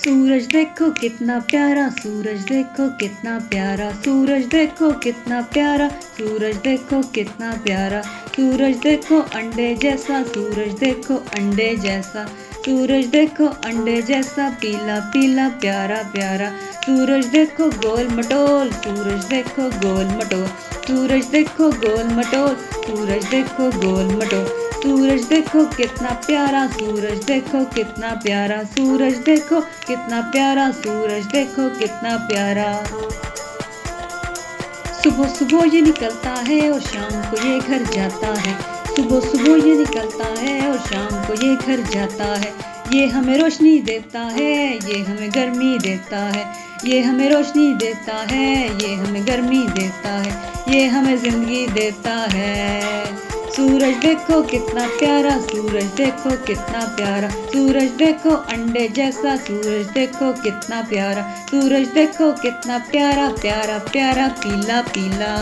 सूरज देखो कितना प्यारा, सूरज देखो कितना प्यारा, सूरज देखो कितना प्यारा, सूरज देखो कितना प्यारा। सूरज देखो अंडे जैसा, सूरज देखो अंडे जैसा, सूरज देखो अंडे जैसा, पीला पीला प्यारा प्यारा। सूरज देखो गोल मटोल, सूरज देखो गोल मटोल, सूरज देखो गोल मटोल, सूरज देखो गोल मटोल। सूरज देखो कितना प्यारा, सूरज देखो कितना प्यारा, सूरज देखो कितना प्यारा, सूरज देखो कितना प्यारा। सुबह सुबह ये निकलता है और शाम को ये घर जाता है, सुबह सुबह ये निकलता है और शाम को ये घर जाता है। ये हमें रोशनी देता है, ये हमें गर्मी देता है, ये हमें रोशनी देता है, ये हमें गर्मी देता है, ये हमें जिंदगी देता है। सूरज देखो कितना प्यारा, सूरज देखो कितना प्यारा, सूरज देखो अंडे जैसा, सूरज देखो कितना प्यारा, सूरज देखो कितना प्यारा प्यारा प्यारा, पीला पीला।